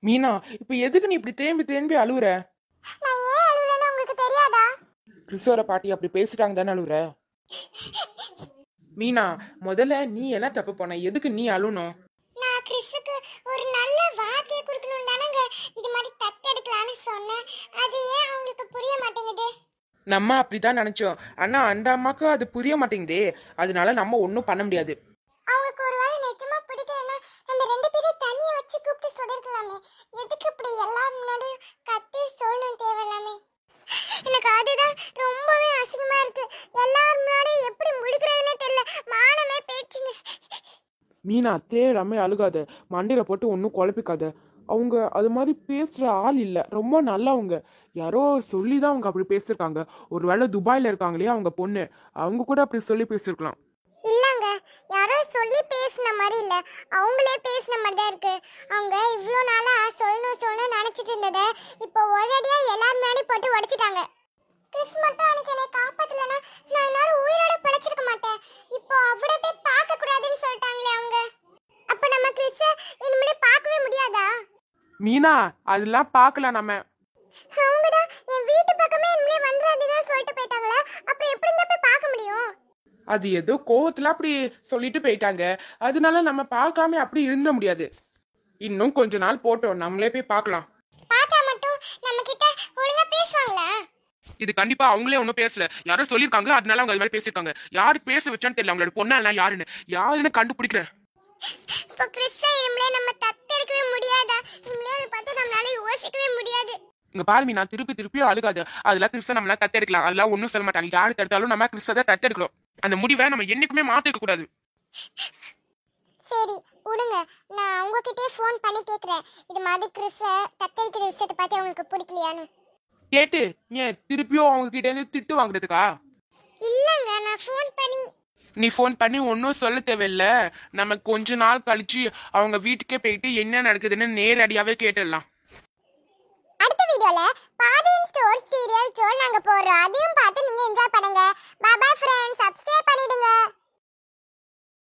மீனா, இப்ப எதுக்கு நீ இப்படி தேம்பி தேம்பி அழுவுற? நான் ஏன் அழுவுறேன்னு உங்களுக்கு தெரியாதா? கிறிஸ்தோர பாட்டி அப்படி பேசிட்டாங்க தானே அழுவுற? மீனா, முதல்ல நீ என்ன தப்பு பண்ண? எதுக்கு நீ அழுணும்? நான் கிறிஸுக்கு ஒரு நல்ல வார்த்தையை கொடுக்கணும் தானங்க இது மாதிரி தத்தெடுக்கலான்னு சொன்னேன். அது ஏன் அவங்களுக்கு புரிய மாட்டேங்குது? நம்ம அப்படிதான் நினைச்சோம். ஆனா அந்த அம்மாக்கு அது புரிய மாட்டேங்குதே. அதனால நம்ம ஒன்னும் பண்ண முடியாது. அவங்களுக்கு ஒரு வேளை நிஜமா பிடிக்கலன்னா நம்ம ரெண்டு பேரும் தண்ணியை வச்சு கூப்பிட்டு சொல்லிருக்கலாமே. எதுக்கு இப்படி எல்லாரும் முன்னாடியும் கத்தி சொல்லணும் தேவையில்லாமே? எனக்கு அதுதான் ரொம்பவே அசிங்கமா இருக்கு. எல்லாரும் முன்னாடியும் எப்படி முழிக்கிறதுனே தெரியல. மானமே பேச்சுங்க. மீனா, தேவையில்லாம அழுகாத. மண்டையில போட்டு ஒன்னும் குழப்பிக்காத. அவங்க அது மாதிரி பேசுற ஆள் இல்ல. ரொம்ப நல்லவங்க. யாரோ சொல்லிதான் அவங்க அப்படி பேசிருக்காங்க. ஒருவேளை துபாயில இருக்காங்களே அவங்க பொண்ணு, அவங்க கூட அப்படி சொல்லி பேசிருக்கலாம். இல்லங்க, யாரோ சொல்லி பேசின மாதிரி இல்ல, அவங்களே பேசின மாதிரி தான் இருக்கு. அவங்க இவ்வளோ நாளா சொல்லணும் நினைச்சிட்டு இருந்ததை இப்போ ஒரேடியா எல்லாரும் முன்னாடி போட்டு உடைச்சிட்டாங்க. கிறிஸ் மட்டும் அன்னைக்கு என்னை காப்பாத்தலனா நான் எல்லாரும் உயிரோட பிழைச்சிருக்க மாட்டேன். இப்போ அவரை போய் பார்க்க கூடாதுன்னு சொல்லிட்டாங்களே அவங்க. அப்ப நம்ம கிறிஸ இனிமே பார்க்கவே முடியாதா? மீனா, அதெல்லாம் பார்க்கலாம் நம்ம. அவங்க தான் என் வீட்டு பக்கமே இனிமே வந்துடாதீங்கன்னு சொல்லிட்டு போயிட்டாங்களா? அப்புறம் எப்படி தான் போய் பார்க்க முடியும்? அது ஏதோ கோவத்துல அப்படி சொல்லிட்டு போயிட்டாங்க. அதனால நம்ம பார்க்காம அப்படி இருந்த முடியாது. இன்னும் கொஞ்ச நாள் போட்டோம், நம்மளே போய் பார்க்கலாம். பார்த்தா மட்டும் நம்ம கிட்ட ஒழுங்கா பேசுவாங்களா? இது கண்டிப்பா அவங்களே ஒன்னும் பேசல. யாரோ சொல்லிருக்காங்க, அதனால அவங்க அது மாதிரி பேசிருக்காங்க. யாரு பேச வச்சான்னு தெரியல. அவங்களோட பொண்ணா யாருன்னு கண்டுபிடிக்கிற. இப்போ கிறிஸ்தை இனிமே நம்ம தத்தெடுக்கவே முடியாதா? இனிமே அதை பார்த்து நம்மளால யோசிக்கவே முடியாது. இங்க பாருமி, நான் திருப்பி அழுகாது. அதெல்லாம் கிறிஸ்த நம்மளால தத்தெடுக்கலாம். அதெல்லாம் ஒன்னும் சொல்ல மாட்டாங்க. யாரு தடுத்தாலும் நம்ம கிறிஸ்த தத்தெடுக்கிறோம். அந்த முடிவை நம்ம என்னைக்குமே மாத்திக்க கூடாது. சரி விடுங்க, நான் உங்ககிட்டயே ஃபோன் பண்ணி கேக்குறேன். இது மாதிரி கிறிஸ்த தத்தெடுக்கிற விஷயத்தை பார்த்து அவங்களுக்கு பிடிக்கலையான்னு. கேட்டு ஏன் திருப்பியும் அவங்க கிட்ட இருந்து திட்டு வாங்குறதுக்கா? இல்லங்க, நான் ஃபோன் பண்ணி. நீ ஃபோன் பண்ணி ஒன்னும் சொல்ல தேவையில்ல. நம்ம கொஞ்ச நாள் கழிச்சு அவங்க வீட்டுக்கே போயிட்டு என்ன நடக்குதுன்னு நேரடியாவே கேட்டுடலாம். அடுத்த வீடியோல பாண்டியன் ஸ்டோர் சீரியல் ஷோ நாங்க போறோம். அதையும்